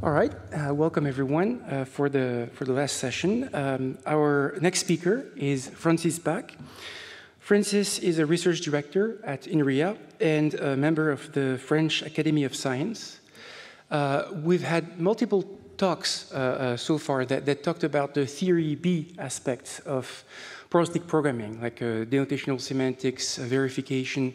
All right, welcome everyone for the last session. Our next speaker is Francis Bach. Francis is a research director at Inria and a member of the French Academy of Science. We've had multiple talks so far that talked about the theory B aspects of probabilistic programming, like denotational semantics, verification,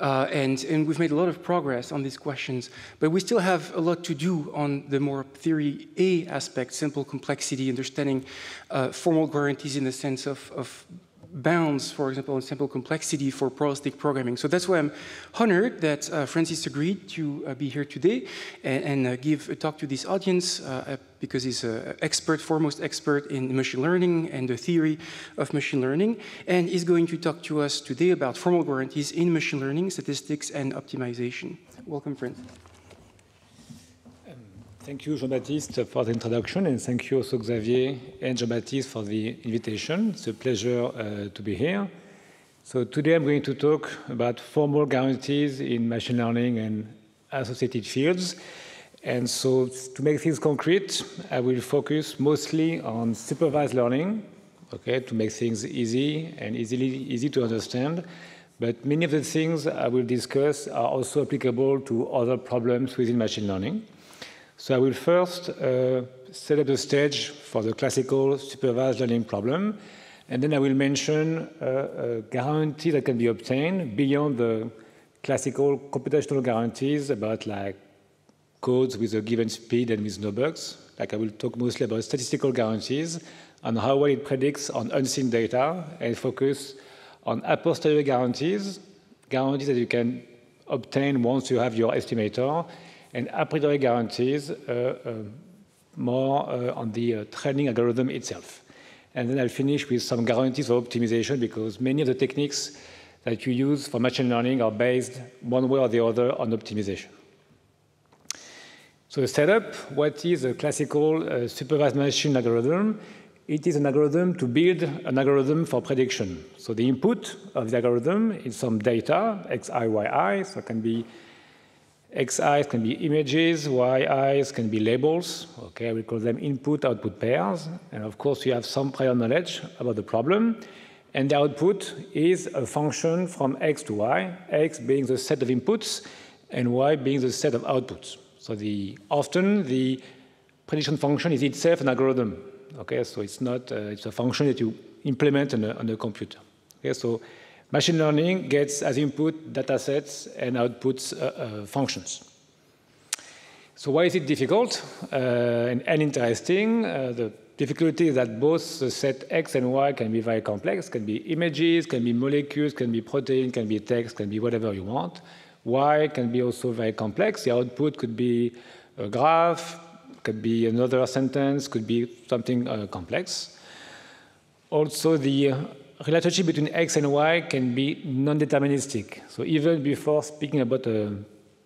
and we've made a lot of progress on these questions, but we still have a lot to do on the more theory A aspect, simple complexity, understanding formal guarantees in the sense of bounds, for example, and simple complexity for probabilistic programming. So that's why I'm honored that Francis agreed to be here today and give a talk to this audience because he's an expert, foremost expert in machine learning and the theory of machine learning. And he's going to talk to us today about formal guarantees in machine learning, statistics, and optimization. Welcome, Francis. Thank you, Jean-Baptiste, for the introduction, and thank you also, Xavier and Jean-Baptiste, for the invitation. It's a pleasure to be here. So today I'm going to talk about formal guarantees in machine learning and associated fields. And so to make things concrete, I will focus mostly on supervised learning, okay, to make things easy and easy to understand. But many of the things I will discuss are also applicable to other problems within machine learning. So I will first set up the stage for the classical supervised learning problem, and then I will mention a guarantee that can be obtained beyond the classical computational guarantees about like codes with a given speed and with no bugs. Like I will talk mostly about statistical guarantees and how well it predicts on unseen data, and focus on a posteriori guarantees that you can obtain once you have your estimator, and a priori guarantees more on the training algorithm itself. And then I'll finish with some guarantees for optimization, because many of the techniques that you use for machine learning are based one way or the other on optimization. So the setup, what is a classical supervised machine algorithm? It is an algorithm to build an algorithm for prediction. So the input of the algorithm is some data, xi, yi, so it can be xi's can be images, yi's can be labels. Okay, we call them input-output pairs. And of course, you have some prior knowledge about the problem. And the output is a function from x to y, x being the set of inputs, and y being the set of outputs. So often the prediction function is itself an algorithm. Okay, so it's not it's a function that you implement on a computer. Okay, so machine learning gets as input data sets and outputs functions. So why is it difficult and interesting? The difficulty is that both the set X and Y can be very complex, can be images, can be molecules, can be protein, can be text, can be whatever you want. Y can be also very complex. The output could be a graph, could be another sentence, could be something complex. Also, the relationship between X and Y can be non-deterministic. So even before speaking about a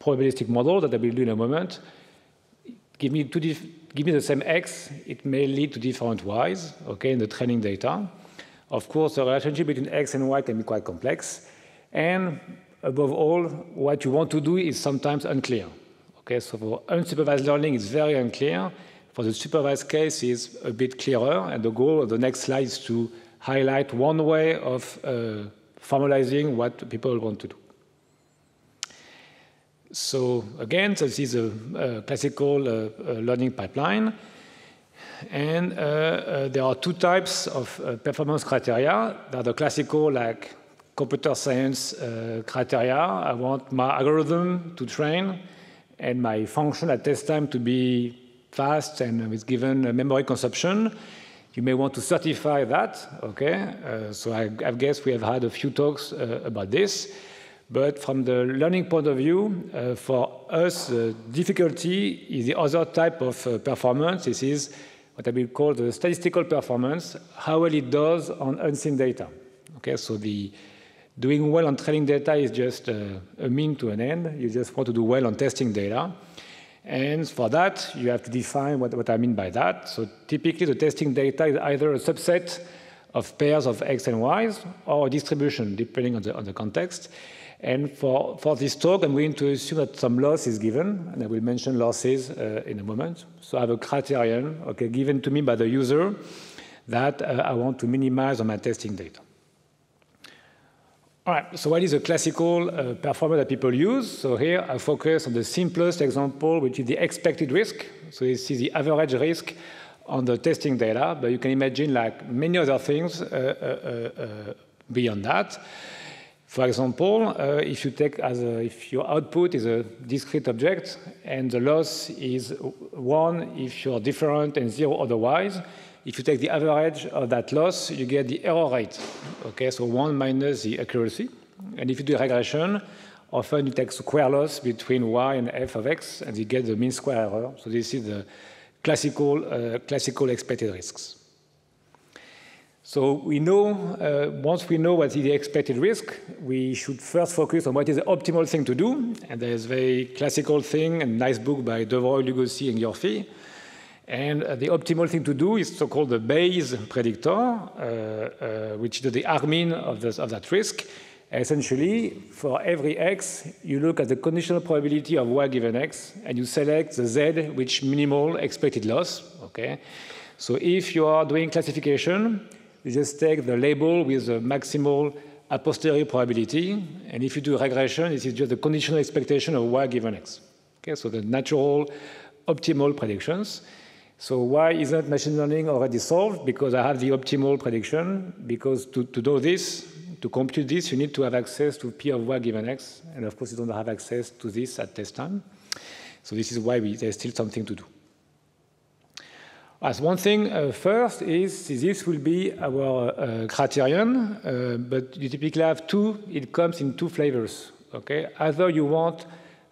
probabilistic model that I will do in a moment, give me the same X, it may lead to different Y's, okay, in the training data. Of course, the relationship between X and Y can be quite complex. And above all, what you want to do is sometimes unclear. Okay, so for unsupervised learning, it's very unclear. For the supervised case, it's a bit clearer. And the goal of the next slide is to highlight one way of formalizing what people want to do. So again, this is a classical learning pipeline. And there are two types of performance criteria. There are the classical, like computer science criteria. I want my algorithm to train and my function at test time to be fast and with given memory consumption. You may want to certify that, okay? So I guess we have had a few talks about this. But from the learning point of view, for us, the difficulty is the other type of performance. This is what I will call the statistical performance, how well it does on unseen data. Okay, so the doing well on training data is just a mean to an end. You just want to do well on testing data. And for that, you have to define what I mean by that. So typically, the testing data is either a subset of pairs of X and Y's or a distribution, depending on the context. And for this talk, I'm going to assume that some loss is given, and I will mention losses in a moment. So I have a criterion, okay, given to me by the user that I want to minimize on my testing data. All right, so what is a classical performer that people use? So here I focus on the simplest example, which is the expected risk. So this is the average risk on the testing data, but you can imagine like many other things beyond that. For example, if you take if your output is a discrete object and the loss is 1 if you're different and 0 otherwise, if you take the average of that loss, you get the error rate. Okay, so 1 minus the accuracy. And if you do regression, often you take square loss between y and f of x, and you get the mean square error. So this is the classical expected risks. So we know, once we know what is the expected risk, we should first focus on what is the optimal thing to do. And there's a very classical thing, a nice book by Devroy, Lugosi, and Yorfi. And the optimal thing to do is so-called the Bayes predictor, which is the argmin of that risk. Essentially, for every x, you look at the conditional probability of y given x, and you select the z, which minimal expected loss. Okay? So if you are doing classification, you just take the label with the maximal a posteriori probability, and if you do regression, this is just the conditional expectation of y given x. Okay? So the natural optimal predictions. So why isn't machine learning already solved? Because I have the optimal prediction. Because to do this, to compute this, you need to have access to p of y given x. And of course, you don't have access to this at test time. So this is why there's still something to do. As one thing first is this will be our criterion, but you typically have two. It comes in two flavors. Okay, either you want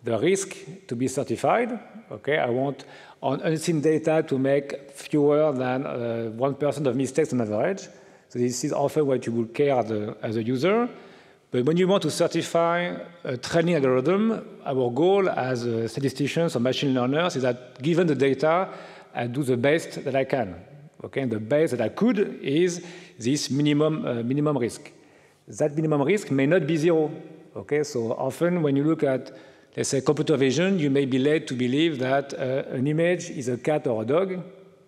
the risk to be certified. Okay, I want on unseen data to make fewer than 1% of mistakes on average. So this is often what you will care as a user. But when you want to certify a training algorithm, our goal as statisticians or machine learners is that given the data, I do the best that I can. Okay, and the best that I could is this minimum risk. That minimum risk may not be 0. Okay, so often when you look at, let's say, computer vision, you may be led to believe that an image is a cat or a dog.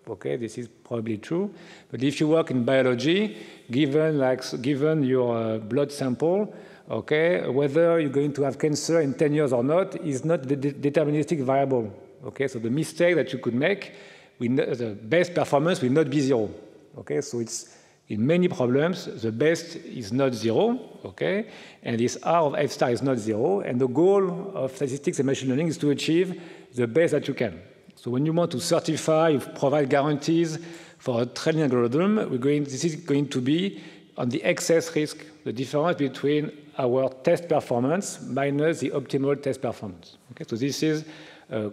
Okay, this is probably true. But if you work in biology, given your blood sample, okay, whether you're going to have cancer in 10 years or not is not the deterministic variable. Okay, so the mistake that you could make, the best performance will not be 0. Okay, so it's in many problems, the best is not 0, okay? And this R of F star is not 0. And the goal of statistics and machine learning is to achieve the best that you can. So when you want to certify, you provide guarantees for a training algorithm, this is going to be on the excess risk, the difference between our test performance minus the optimal test performance. Okay? So this is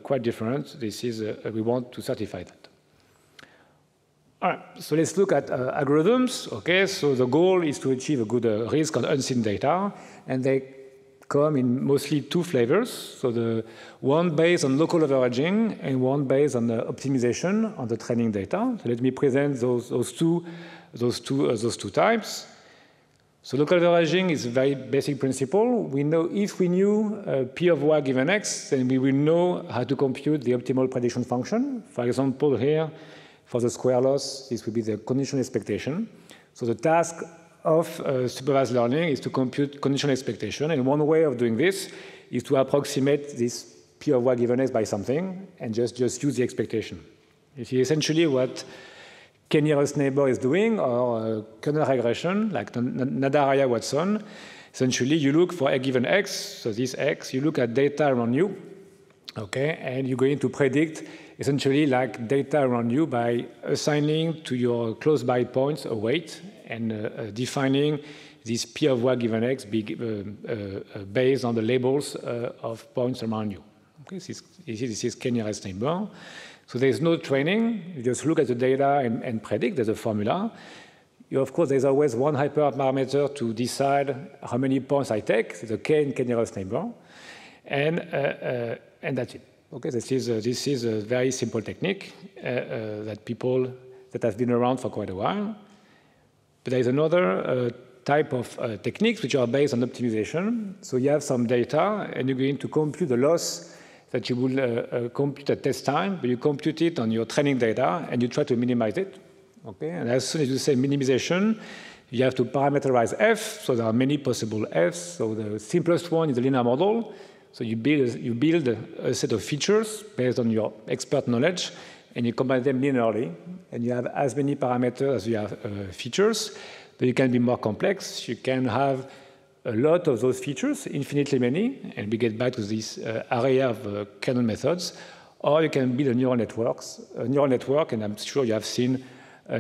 quite different. This is, we want to certify that. All right, so let's look at algorithms. Okay, so the goal is to achieve a good risk on unseen data, and they come in mostly two flavors. So the one based on local averaging and one based on optimization on the training data. So let me present those two types. So local averaging is a very basic principle. We know if we knew p of y given x, then we will know how to compute the optimal prediction function. For example, here. For the square loss, this will be the conditional expectation. So the task of supervised learning is to compute conditional expectation. And one way of doing this is to approximate this p of y given x by something and just use the expectation. This is essentially what k-nearest neighbor is doing, or kernel regression, like Nadaraya Watson. Essentially, you look for a given x, so this x, you look at data around you, okay, and you're going to predict essentially like data around you by assigning to your close by points a weight and defining this p of y given x based on the labels of points around you. Okay, this is k-nearest neighbor. So there's no training. You just look at the data and predict. There's a formula. Of course, there's always one hyperparameter to decide how many points I take. It's a k in k-nearest neighbor. And that's it. Okay, this is a very simple technique that have been around for quite a while. But there is another type of techniques which are based on optimization. So you have some data, and you're going to compute the loss that you will compute at test time, but you compute it on your training data, and you try to minimize it. Okay? And as soon as you say minimization, you have to parameterize f, so there are many possible f's. So the simplest one is the linear model. So you build a set of features based on your expert knowledge, and you combine them linearly, and you have as many parameters as you have features, but you can be more complex. You can have a lot of those features, infinitely many, and we get back to this array of Cannon methods, or you can build a neural network, and I'm sure you have seen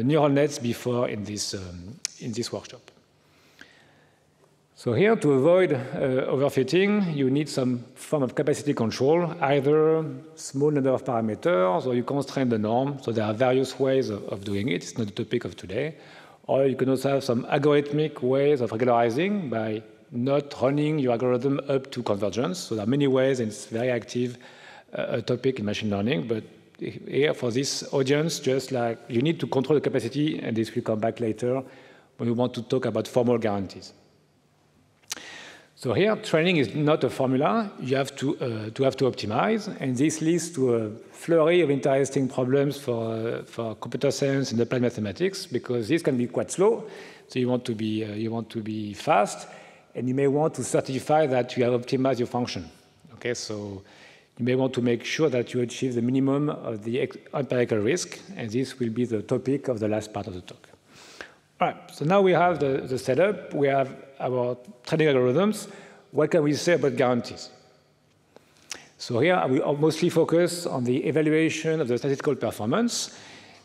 neural nets before in this workshop. So here, to avoid overfitting, you need some form of capacity control, either small number of parameters, or you constrain the norm. So there are various ways of doing it. It's not the topic of today. Or you can also have some algorithmic ways of regularizing by not running your algorithm up to convergence. So there are many ways, and it's a very active topic in machine learning. But here, for this audience, just like you need to control the capacity, and this will come back later when we want to talk about formal guarantees. So here, training is not a formula. You have to optimize, and this leads to a flurry of interesting problems for computer science and applied mathematics, because this can be quite slow. So you want to be fast, and you may want to certify that you have optimized your function. Okay, so you may want to make sure that you achieve the minimum of the empirical risk, and this will be the topic of the last part of the talk. All right, so now we have the setup. We have our training algorithms. What can we say about guarantees? So here we mostly focus on the evaluation of the statistical performance,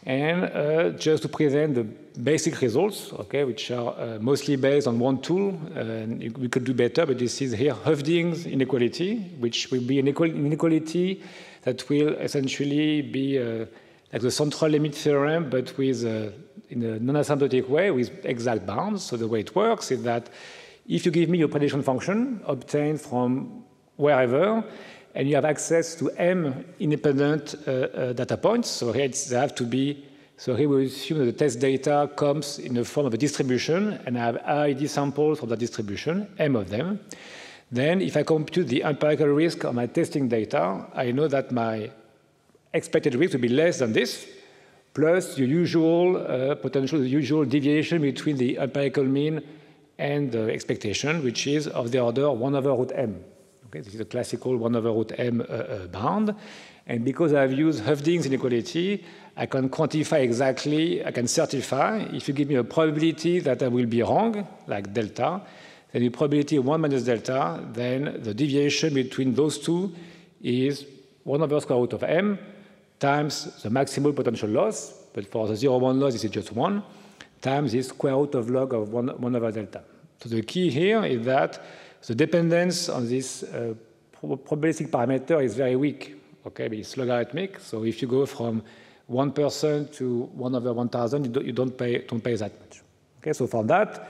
and just to present the basic results, okay, which are mostly based on one tool. We could do better, but this is here Hoeffding's inequality, which will be an inequality that will essentially be like the central limit theorem, but with in a non-asymptotic way with exact bounds. So the way it works is that if you give me your prediction function obtained from wherever, and you have access to m independent data points, so here they have to be, so here we assume that the test data comes in the form of a distribution, and I have ID samples from that distribution, m of them. Then if I compute the empirical risk of my testing data, I know that my expected risk will be less than this, plus the usual the usual deviation between the empirical mean and the expectation, which is of the order 1 over root m. Okay, this is a classical 1 over root m bound. And because I've used Hoeffding's inequality, I can quantify exactly, I can certify, if you give me a probability that I will be wrong, like delta, then the probability 1 minus delta, then the deviation between those two is 1 over square root of m times the maximal potential loss, but for the 0,1 loss, this is just 1, times the square root of log of 1 over delta. So the key here is that the dependence on this probabilistic parameter is very weak. Okay, but it's logarithmic. So if you go from 1% to 1 over 1,000, you don't pay that much. Okay, so for that,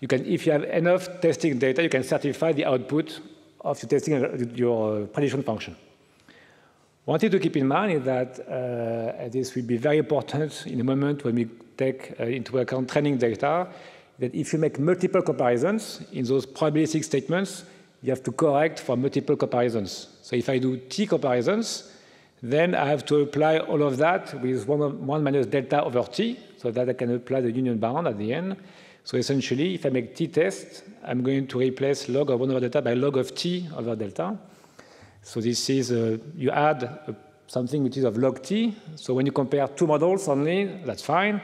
you can, if you have enough testing data, you can certify the output of your testing your prediction function. One thing to keep in mind is that this will be very important in a moment when we take into account training data, that if you make multiple comparisons in those probabilistic statements, you have to correct for multiple comparisons. So if I do t comparisons, then I have to apply all of that with 1 minus delta over t, so that I can apply the union bound at the end. So essentially, if I make t tests, I'm going to replace log of 1 over delta by log of t over delta. So this is, you add something which is of log t. So when you compare two models only, that's fine.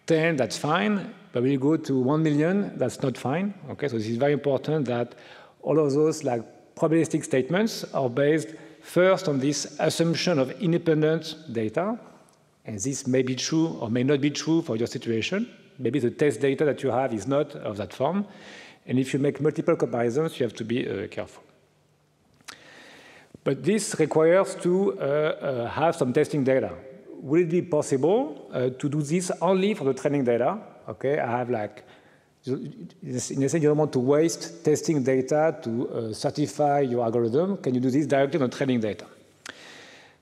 10, that's fine. But when you go to 1 million, that's not fine. Okay, so this is very important that all of those like probabilistic statements are based first on this assumption of independent data. And this may be true or may not be true for your situation. Maybe the test data that you have is not of that form. And if you make multiple comparisons, you have to be careful. But this requires to have some testing data. Will it be possible to do this only for the training data? Okay, I have like, in a sense, you don't want to waste testing data to certify your algorithm. Can you do this directly on the training data?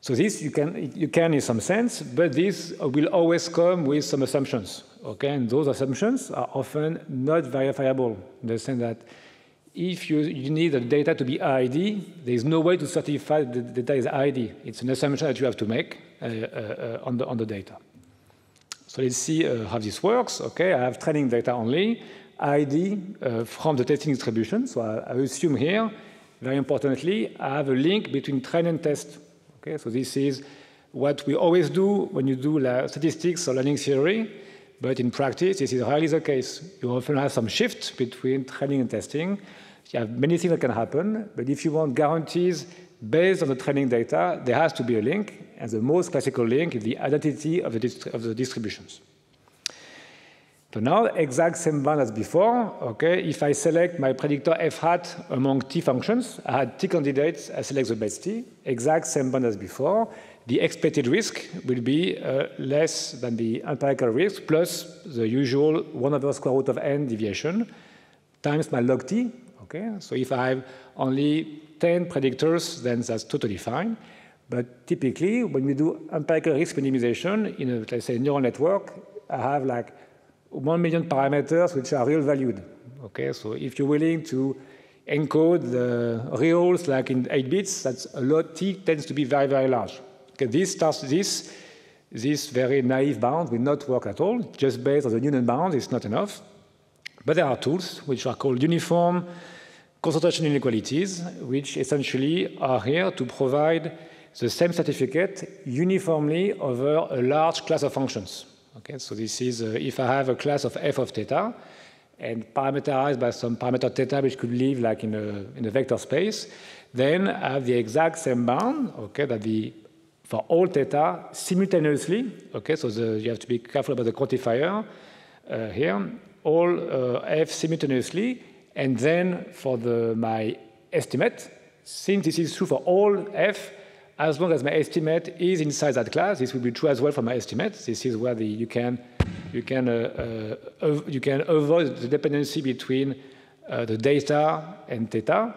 So this you can in some sense, but this will always come with some assumptions. Okay, and those assumptions are often not verifiable in the sense that if you need the data to be ID, there is no way to certify that the data is ID. It's an assumption that you have to make on the data. So let's see how this works. Okay, I have training data only, ID from the testing distribution. So I assume here, very importantly, I have a link between train and test. Okay, so this is what we always do when you do statistics or learning theory, but in practice, this is rarely the case. You often have some shift between training and testing. You have many things that can happen, but if you want guarantees based on the training data, there has to be a link, and the most classical link is the identity of the distributions. So now, exact same bound as before. Okay, if I select my predictor f hat among t functions, I had t candidates, I select the best t, exact same bound as before. The expected risk will be less than the empirical risk plus the usual 1 over square root of n deviation times my log t. Okay, so if I have only 10 predictors, then that's totally fine. But typically, when we do empirical risk minimization in a, let's say, neural network, I have like 1 million parameters which are real valued. Okay, so if you're willing to encode the reals like in 8 bits, that's a lot. T tends to be very, very large. Okay, this very naive bound will not work at all. Just based on the Newton bound, it's not enough. But there are tools which are called uniform concentration inequalities, which essentially are here to provide the same certificate uniformly over a large class of functions. Okay, so this is if I have a class of f of theta and parameterized by some parameter theta which could live like in a vector space, then I have the exact same bound, okay, that for all theta simultaneously, okay, so you have to be careful about the quantifier here, all f simultaneously, and then for my estimate, since this is true for all f, as long as my estimate is inside that class, this will be true as well for my estimate. This is where you can avoid the dependency between the data and theta.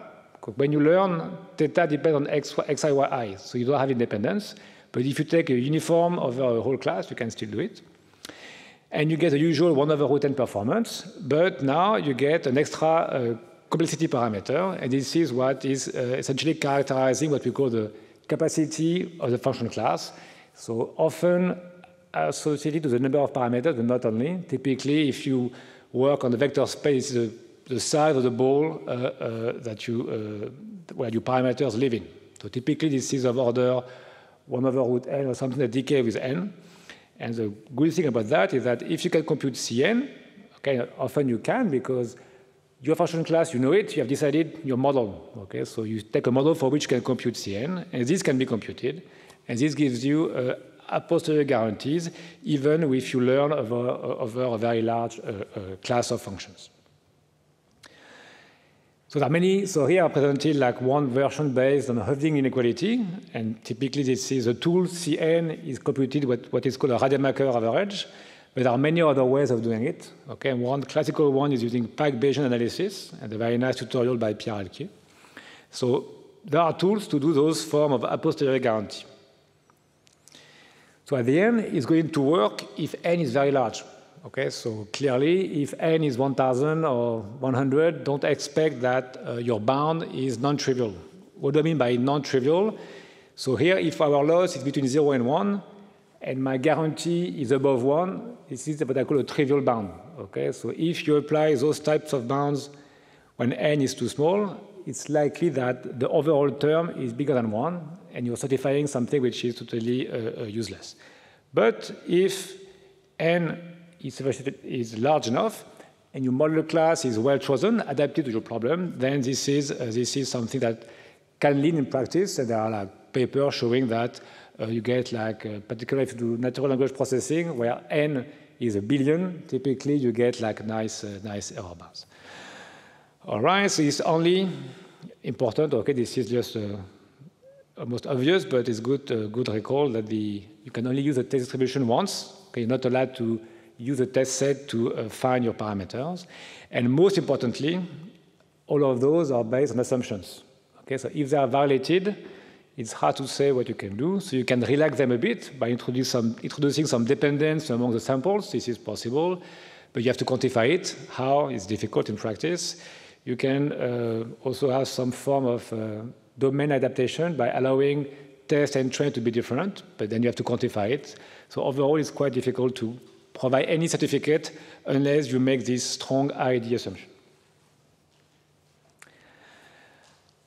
When you learn, theta depends on x, I, y, I, so you don't have independence. But if you take a uniform over a whole class, you can still do it. And you get the usual 1 over root n performance, but now you get an extra complexity parameter, and this is what is essentially characterizing what we call the capacity of the function class. So often associated to the number of parameters, but not only. Typically, if you work on the vector space, the size of the ball where your parameters live in. So typically, this is of order 1 over root n or something that decay with n. And the good thing about that is that if you can compute Cn, okay, often you can because your function class, you know it, you have decided your model. Okay, so you take a model for which you can compute Cn, and this can be computed, and this gives you a posteriori guarantees, even if you learn over a very large class of functions. So there are many. So here I presented like one version based on a Hoving inequality, and typically this is a tool Cn is computed with what is called a Rademacher average. But there are many other ways of doing it. Okay, one classical one is using Pike Bayesian analysis, and a very nice tutorial by Pierre Alquier. So there are tools to do those form of a posteriori guarantee. So at the end, it's going to work if n is very large. Okay, so clearly, if n is 1,000 or 100, don't expect that your bound is non-trivial. What do I mean by non-trivial? So here, if our loss is between 0 and 1, and my guarantee is above 1, this is what I call a trivial bound. Okay, so if you apply those types of bounds when n is too small, it's likely that the overall term is bigger than 1, and you're certifying something which is totally useless. But if n is large enough, and your model class is well chosen, adapted to your problem, then this is something that can lead in practice. And there are like papers showing that you get like, particularly if you do natural language processing, where n is 1 billion, typically you get like nice error bars. All right, so it's only important. Okay, this is just almost obvious, but it's good recall that you can only use the test distribution once. Okay, you're not allowed to use a test set to find your parameters. And most importantly, all of those are based on assumptions. Okay, so if they are violated, it's hard to say what you can do. So you can relax them a bit by introducing some dependence among the samples. This is possible, but you have to quantify it. How? It's difficult in practice. You can also have some form of domain adaptation by allowing test and train to be different, but then you have to quantify it. So overall, it's quite difficult to provide any certificate unless you make this strong ID assumption.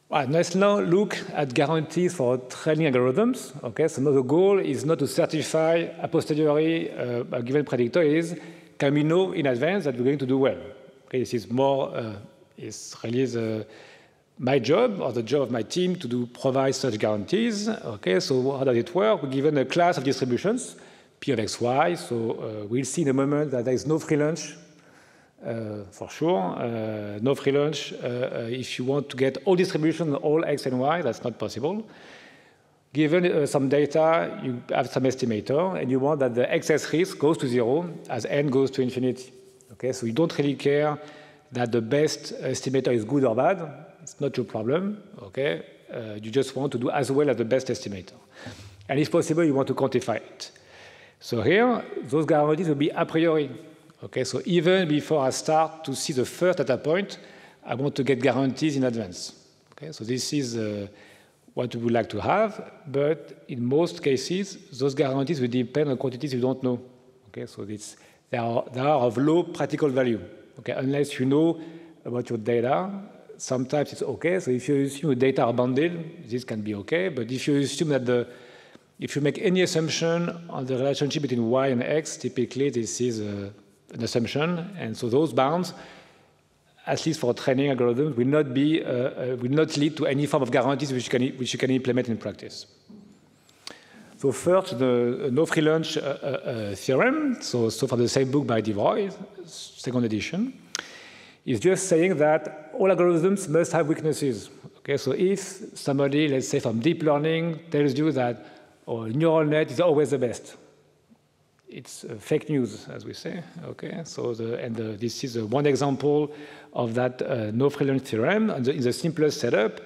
Right, let's now look at guarantees for training algorithms. Okay, so now the goal is not to certify a posteriori a given predictor. Can we know in advance that we're going to do well? Okay, this is more, it's really my job or the job of my team to provide such guarantees. Okay, so how does it work? We're given a class of distributions, P of x, y. So we'll see in a moment that there is no free lunch. For sure, no free lunch. If you want to get all distribution, all x and y, that's not possible. Given some data, you have some estimator, and you want that the excess risk goes to 0 as n goes to infinity. Okay, so you don't really care that the best estimator is good or bad. It's not your problem. Okay, you just want to do as well as the best estimator, and if possible, you want to quantify it. So here, those guarantees will be a priori. Okay, so even before I start to see the first data point, I want to get guarantees in advance. Okay, so this is what we would like to have, but in most cases, those guarantees will depend on quantities you don't know. Okay, so they are of low practical value. Okay, unless you know about your data, sometimes it's okay. So if you assume the data are bundled, this can be okay. But if you assume that if you make any assumption on the relationship between y and x, typically this is an assumption, and so those bounds, at least for training algorithms, will not lead to any form of guarantees which you can implement in practice. So first, the no free lunch theorem, so from the same book by Leroy, second edition, is just saying that all algorithms must have weaknesses. Okay, so if somebody, let's say from deep learning, tells you that neural net is always the best, it's fake news, as we say. Okay, so this is one example of that no free lunch theorem. And in the simplest setup,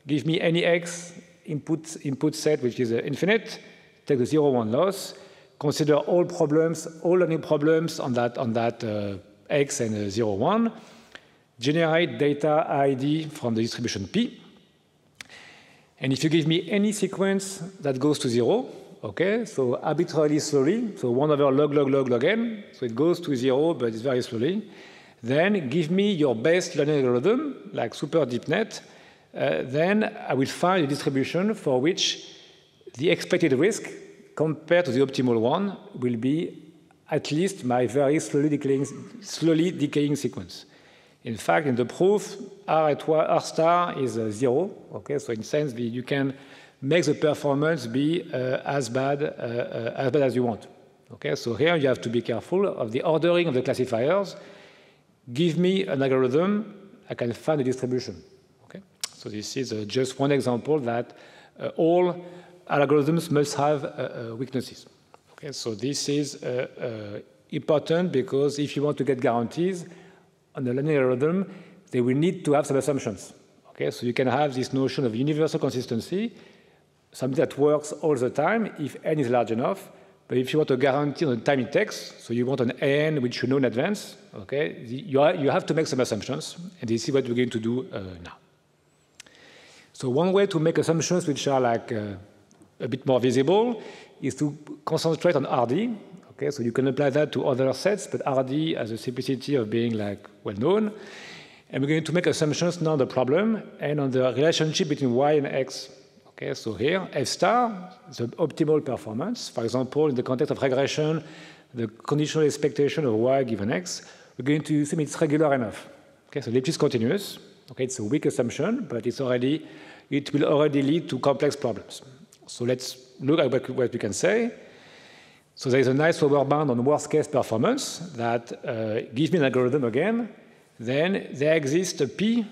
give me any x input set which is infinite, take the 0, 1 loss, consider all learning problems on that x and 0, 1, generate data ID from the distribution P, and if you give me any sequence that goes to 0, okay, so arbitrarily slowly, so 1 over log n, so it goes to 0, but it's very slowly. Then give me your best learning algorithm, like super deep net. Then I will find a distribution for which the expected risk compared to the optimal one will be at least my very slowly decaying sequence. In fact, in the proof, R star is 0. Okay, so in a sense, you can make the performance be as bad as you want. Okay, so here you have to be careful of the ordering of the classifiers. Give me an algorithm, I can find a distribution. Okay, so this is just one example that all algorithms must have weaknesses. Okay, so this is important because if you want to get guarantees on the learning algorithm, they will need to have some assumptions. Okay, so you can have this notion of universal consistency, something that works all the time if n is large enough. But if you want a guarantee on the time it takes, so you want an n which you know in advance, okay, you have to make some assumptions, and this is what we're going to do now. So one way to make assumptions which are like a bit more visible is to concentrate on RD. Okay, so you can apply that to other sets, but RD has a simplicity of being like well known. And we're going to make assumptions now on the problem and on the relationship between y and x. Okay, so here, F star is the optimal performance. For example, in the context of regression, the conditional expectation of y given x, we're going to assume it's regular enough. Okay, so Lipschitz continuous. Okay, it's a weak assumption, but it will already lead to complex problems. So let's look at what we can say. So there is a nice lower bound on worst case performance that gives me an algorithm again. Then there exists a P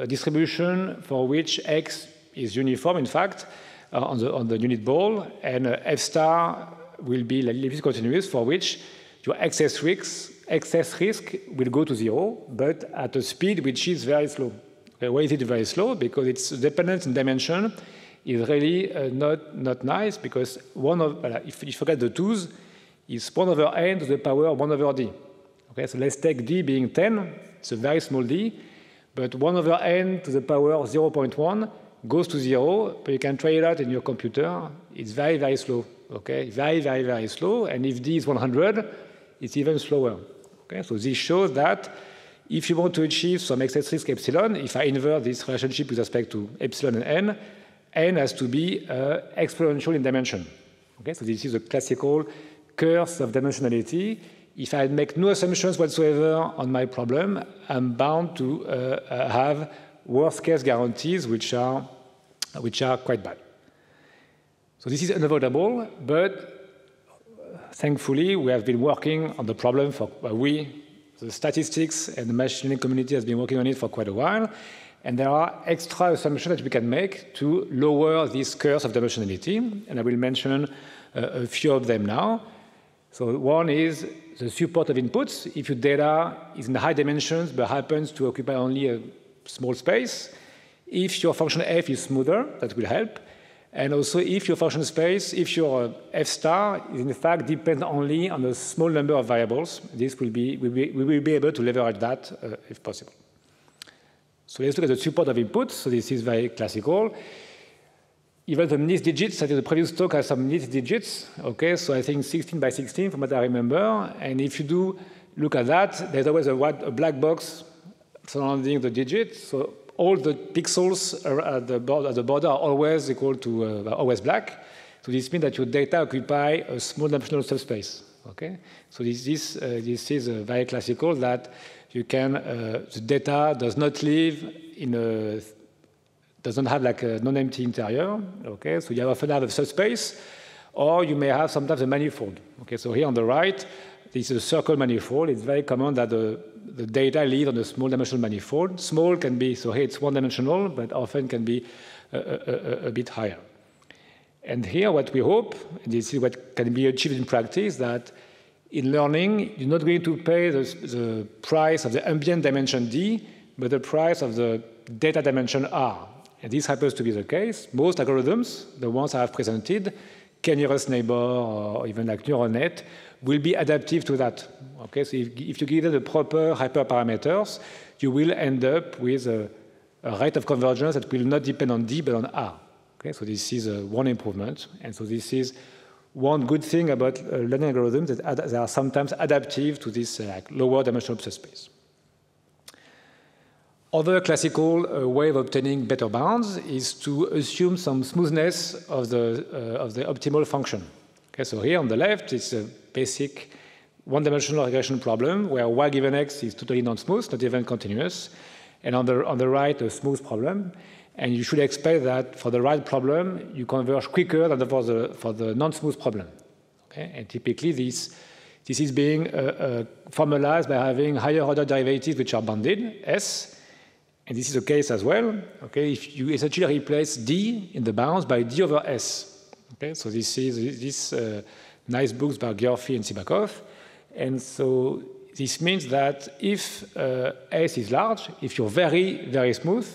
distribution for which x is uniform, in fact, on the unit ball, and F star will be Lipschitz continuous for which your excess risk will go to 0, but at a speed which is very slow. Okay, why is it very slow? Because its dependence in dimension is really not nice, because if you forget the 2's, it's 1 over n to the power of 1 over d. Okay, so let's take d being 10. It's a very small d, but 1 over n to the power of 0.1 goes to 0, but you can try it out in your computer. It's very, very slow. Okay, very, very, very slow. And if d is 100, it's even slower. Okay, so this shows that if you want to achieve some excess risk epsilon, if I invert this relationship with respect to epsilon and n has to be exponential in dimension. Okay, so this is a classical curse of dimensionality. If I make no assumptions whatsoever on my problem, I'm bound to have worst-case guarantees which are quite bad. So this is unavoidable, but thankfully we have been working on the problem for the statistics and the machine learning community has been working on it for quite a while, and there are extra assumptions that we can make to lower this curse of dimensionality, and I will mention a few of them now. So one is the support of inputs. If your data is in high dimensions but happens to occupy only a small space, if your function f is smoother, that will help. And also if your function space, if your f star is in fact depend only on a small number of variables, we will be able to leverage that if possible. So let's look at the support of inputs. So this is very classical. Even the NIST digits, I think the previous talk has some NIST digits. Okay, so I think 16 by 16 from what I remember. And if you do look at that, there's always a black box surrounding the digits. So all the pixels at the border are always equal to always black. So this means that your data occupy a small dimensional subspace. Okay, so this is very classical that you can the data does not live in a doesn't have like a non-empty interior. Okay, so you often have a subspace, or you may have sometimes a manifold. Okay, so here on the right, this is a circle manifold. It's very common that the data live on a small dimensional manifold. Small can be, so here it's one-dimensional, but often can be a bit higher. And here what we hope, and this is what can be achieved in practice, that in learning, you're not going to pay the price of the ambient dimension D, but the price of the data dimension R. And this happens to be the case. Most algorithms, the ones I have presented, k-nearest neighbor or even like neural net, will be adaptive to that. Okay, so if you give them the proper hyperparameters, you will end up with a rate of convergence that will not depend on D but on R. Okay, so this is one improvement, and so this is one good thing about learning algorithms, that they are sometimes adaptive to this lower dimensional subspace. Other classical way of obtaining better bounds is to assume some smoothness of the optimal function. Okay, so here on the left, it's a basic one-dimensional regression problem where y given x is totally non-smooth, not even continuous, and on the right, a smooth problem. And you should expect that for the right problem, you converge quicker than for the non-smooth problem. Okay? And typically, this is being formalized by having higher order derivatives which are bounded, S. And this is the case as well. Okay? If you essentially replace D in the bounds by D over S. Okay? So this is nice books by Gurfi and Sibakov. And so this means that if S is large, if you're very, very smooth,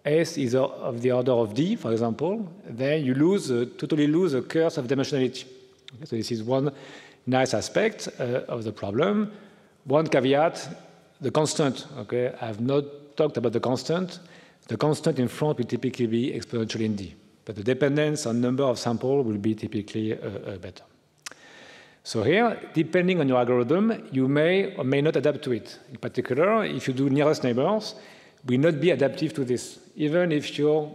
S is of the order of D, for example, then you totally lose the curse of dimensionality. Okay, so this is one nice aspect of the problem. One caveat, the constant. Okay, I have not talked about the constant. The constant in front will typically be exponential in D, but the dependence on number of samples will be typically better. So here, depending on your algorithm, you may or may not adapt to it. In particular, if you do nearest neighbors, will not be adaptive to this. Even if your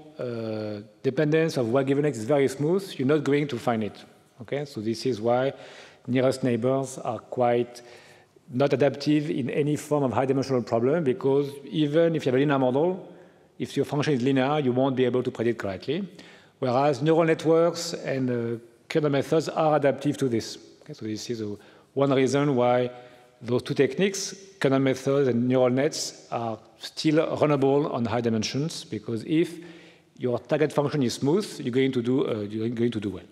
dependence of y given x is very smooth, you're not going to find it. Okay, so this is why nearest neighbors are quite not adaptive in any form of high-dimensional problem, because even if you have a linear model, if your function is linear, you won't be able to predict correctly. Whereas neural networks and kernel methods are adaptive to this. Okay, so this is one reason why those two techniques, kernel methods and neural nets, are still runnable on high dimensions, because if your target function is smooth, you're going to do well.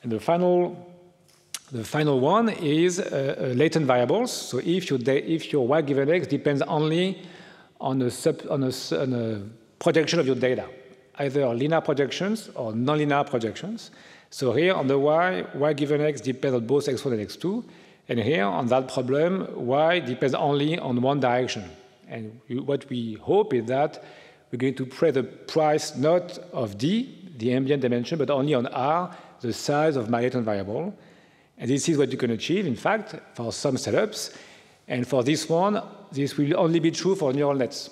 And the final one is latent variables. So if your y given x depends only on a projection of your data, either linear projections or nonlinear projections. So here on the y given x depends on both x1 and x2. And here on that problem, y depends only on one direction. And what we hope is that we're going to play the price not of d, the ambient dimension, but only on r, the size of my latent variable. And this is what you can achieve, in fact, for some setups. And for this one, this will only be true for neural nets.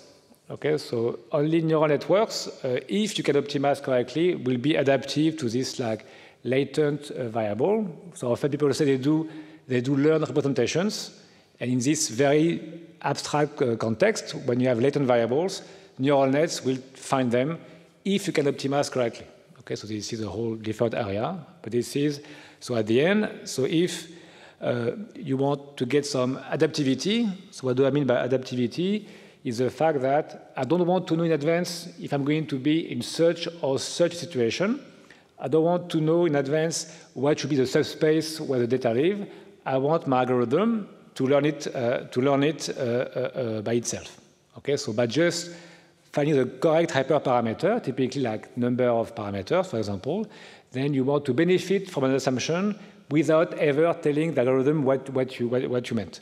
Okay, so only neural networks, if you can optimize correctly, will be adaptive to this like latent variable. So often people say they do learn representations, and in this very abstract context, when you have latent variables, neural nets will find them if you can optimize correctly. Okay, so this is a whole different area, but this is, so at the end, so if you want to get some adaptivity, so what do I mean by adaptivity? Is the fact that I don't want to know in advance if I'm going to be in such or such situation. I don't want to know in advance what should be the subspace where the data live. I want my algorithm to learn it by itself. Okay, so by just finding the correct hyperparameter, typically like number of parameters, for example, then you want to benefit from an assumption without ever telling the algorithm what you meant.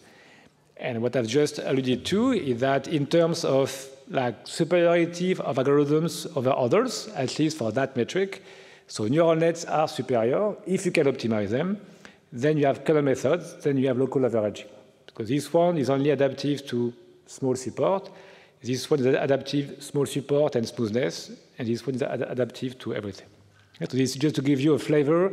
And what I've just alluded to is that in terms of like superiority of algorithms over others, at least for that metric, so neural nets are superior. If you can optimize them, then you have kernel methods, then you have local averaging. Because this one is only adaptive to small support. This one is adaptive small support and smoothness, and this one is adaptive to everything. So this is just to give you a flavor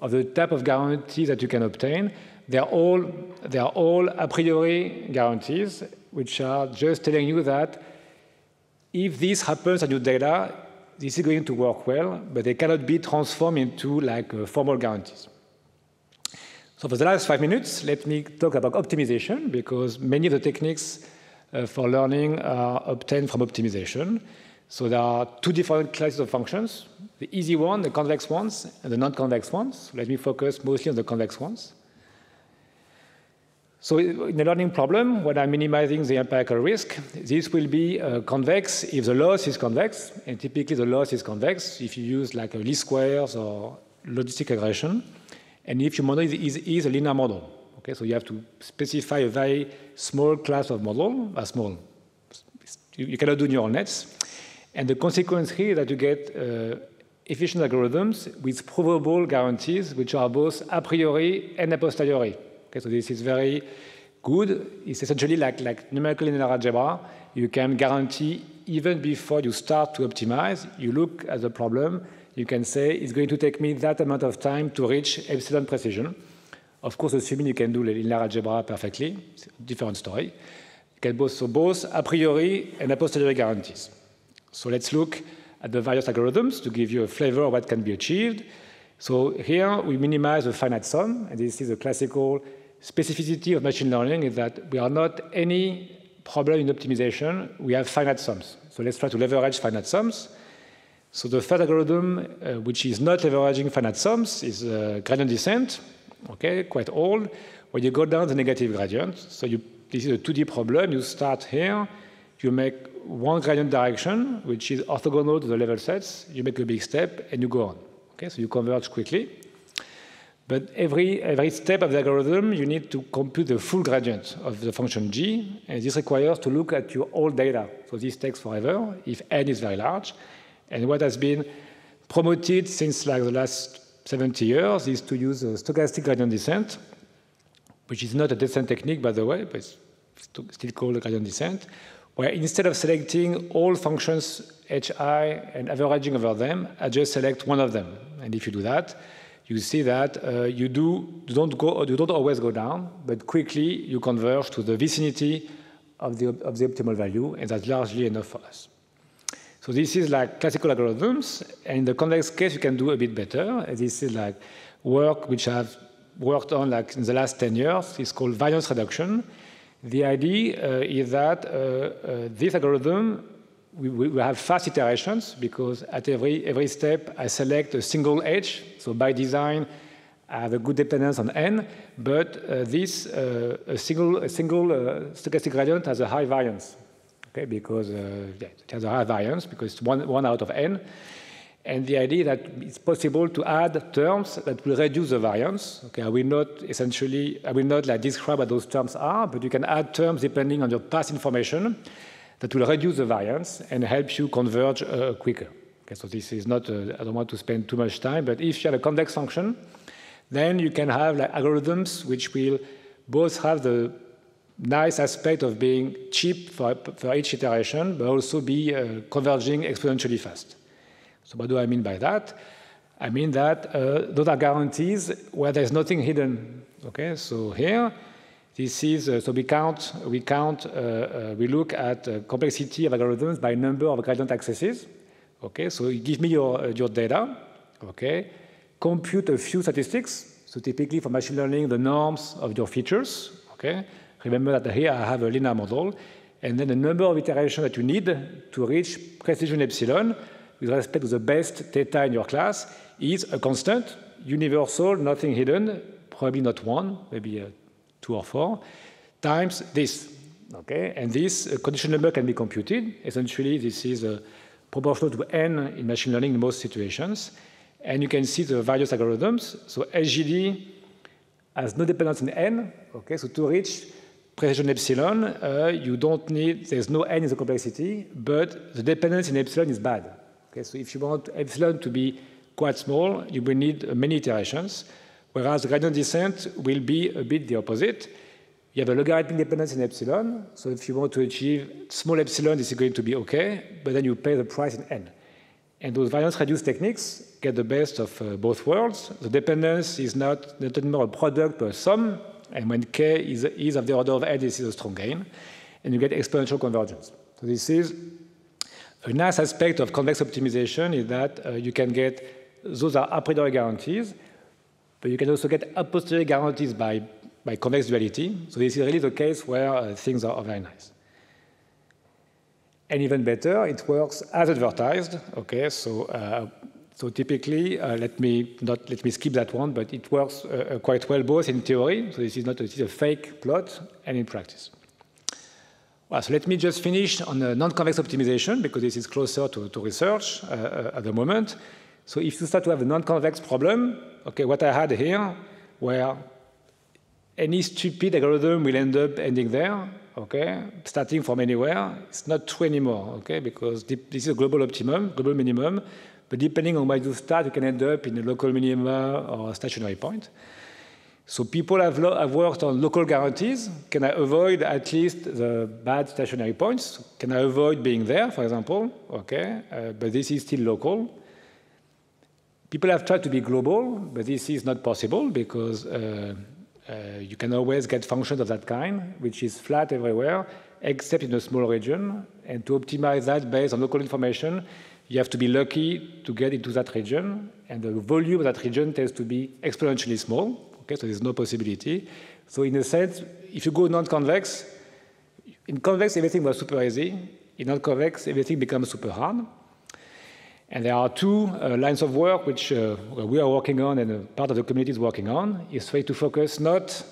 of the type of guarantees that you can obtain. They are all a priori guarantees, which are just telling you that if this happens on your data, this is going to work well, but they cannot be transformed into like formal guarantees. So for the last 5 minutes, let me talk about optimization, because many of the techniques for learning are obtained from optimization. So there are two different classes of functions, the easy one, the convex ones, and the non-convex ones. Let me focus mostly on the convex ones. So in a learning problem, when I'm minimizing the empirical risk, this will be convex if the loss is convex, and typically the loss is convex if you use like a least squares or logistic regression, and if your model is a linear model. Okay, so you have to specify a very small class of model, you cannot do neural nets, and the consequence here is that you get efficient algorithms with provable guarantees, which are both a priori and a posteriori. Okay, so this is very good. It's essentially like numerical linear algebra. You can guarantee even before you start to optimize, you look at the problem, you can say it's going to take me that amount of time to reach epsilon precision. Of course, assuming you can do linear algebra perfectly, it's a different story. You can both a priori and a posteriori guarantees. So let's look at the various algorithms to give you a flavor of what can be achieved. So here we minimize the finite sum, and this is a classical specificity of machine learning, is that we are not any problem in optimization, we have finite sums. So let's try to leverage finite sums. So the first algorithm, which is not leveraging finite sums, is gradient descent, okay, quite old, where you go down the negative gradient. So this is a 2D problem. You start here, you make one gradient direction, which is orthogonal to the level sets, you make a big step, and you go on. Okay, so you converge quickly. But every step of the algorithm, you need to compute the full gradient of the function g, and this requires to look at your old data. So this takes forever if n is very large. And what has been promoted since like the last 70 years is to use a stochastic gradient descent, which is not a descent technique, by the way, but it's still called a gradient descent, where instead of selecting all functions hi and averaging over them, I just select one of them. And if you do that, you see that you don't always go down, but quickly you converge to the vicinity of the optimal value, and that's largely enough for us. So this is like classical algorithms, and in the convex case you can do a bit better. This is like work which I've worked on like in the last 10 years. It's called variance reduction. The idea is that this algorithm, we have fast iterations because at every step I select a single edge. So by design, I have a good dependence on n, but a single stochastic gradient has a high variance. Okay, okay, because it has a high variance because it's one out of n. And the idea that it's possible to add terms that will reduce the variance. Okay, I will not describe what those terms are, but you can add terms depending on your past information that will reduce the variance and help you converge quicker. Okay, so this is not, I don't want to spend too much time, but if you have a convex function, then you can have like algorithms which will both have the nice aspect of being cheap for each iteration, but also be converging exponentially fast. So what do I mean by that? I mean that those are guarantees where there's nothing hidden. Okay, so here, this is so we look at complexity of algorithms by number of gradient accesses. Okay, so you give me your data. Okay, compute a few statistics. So typically for machine learning, the norms of your features. Okay, remember that here I have a linear model, and then the number of iterations that you need to reach precision epsilon with respect to the best theta in your class is a constant, universal, nothing hidden, probably not 1, maybe 2 or 4, times this. Okay? And this condition number can be computed. Essentially, this is proportional to n in machine learning in most situations. And you can see the various algorithms. So SGD has no dependence in n. Okay? So to reach precision epsilon, you don't need, there's no n in the complexity, but the dependence in epsilon is bad. Okay, so if you want epsilon to be quite small, you will need many iterations, whereas the gradient descent will be a bit the opposite. You have a logarithmic dependence in epsilon, so if you want to achieve small epsilon, this is going to be okay, but then you pay the price in n. And those variance reduced techniques get the best of both worlds. The dependence is not anymore a product but a sum, and when k is of the order of n, this is a strong gain, and you get exponential convergence. So this is a nice aspect of convex optimization is that you can get, those are a priori guarantees, but you can also get a posteriori guarantees by convex duality. So this is really the case where things are very nice. And even better, it works as advertised. Okay, so typically, let me skip that one, but it works quite well both in theory. So this is not a fake plot, and in practice. Well, so let me just finish on the non-convex optimization, because this is closer to research at the moment. So if you start to have a non-convex problem, okay, what I had here, where any stupid algorithm will end up ending there, okay, starting from anywhere, it's not true anymore, okay, because this is a global optimum, global minimum, but depending on where you start, you can end up in a local minima or a stationary point. So people have worked on local guarantees. Can I avoid at least the bad stationary points? Can I avoid being there, for example? Okay, but this is still local. People have tried to be global, but this is not possible because you can always get functions of that kind, which is flat everywhere, except in a small region. And to optimize that based on local information, you have to be lucky to get into that region. And the volume of that region tends to be exponentially small. Okay, so there's no possibility. So in a sense, if you go non-convex, in convex, everything was super easy. In non-convex, everything becomes super hard. And there are two lines of work which we are working on and a part of the community is working on. Is try to focus not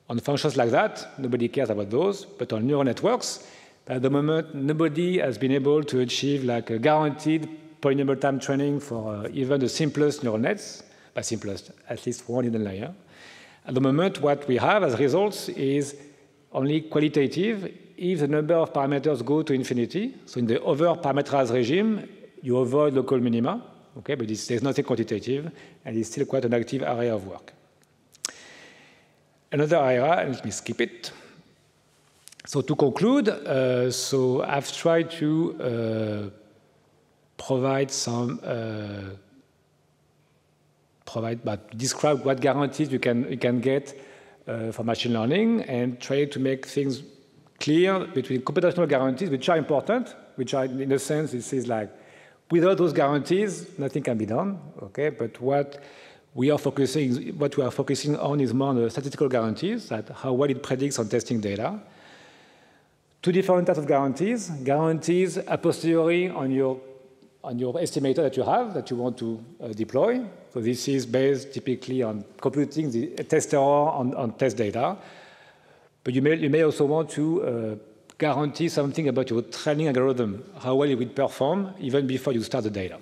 on functions like that, nobody cares about those, but on neural networks. At the moment, nobody has been able to achieve like a guaranteed polynomial time training for even the simplest neural nets, by simplest, at least for one hidden layer. At the moment, what we have as results is only qualitative if the number of parameters go to infinity. So in the over-parameterized regime, you avoid local minima, okay, but there's nothing quantitative, and it's still quite an active area of work. Another area, let me skip it. So to conclude, so I've tried to provide some describe what guarantees you can get for machine learning and try to make things clear between computational guarantees, which are important, which are, in a sense, this is like, without those guarantees, nothing can be done, okay? But what we are focusing on is more on the statistical guarantees, that how well it predicts on testing data. Two different types of guarantees. Guarantees a posteriori on your estimator that you have, that you want to deploy. So this is based typically on computing the test error on test data. But you may also want to guarantee something about your training algorithm, how well it will perform even before you start the data.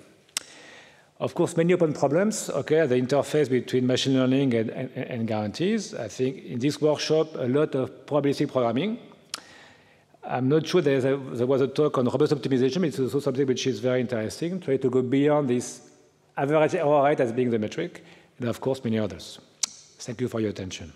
Of course, many open problems, okay, the interface between machine learning and guarantees. I think in this workshop, a lot of probabilistic programming. I'm not sure there was a talk on robust optimization, but it's also something which is very interesting, try to go beyond this average error rate as being the metric, and of course, many others. Thank you for your attention.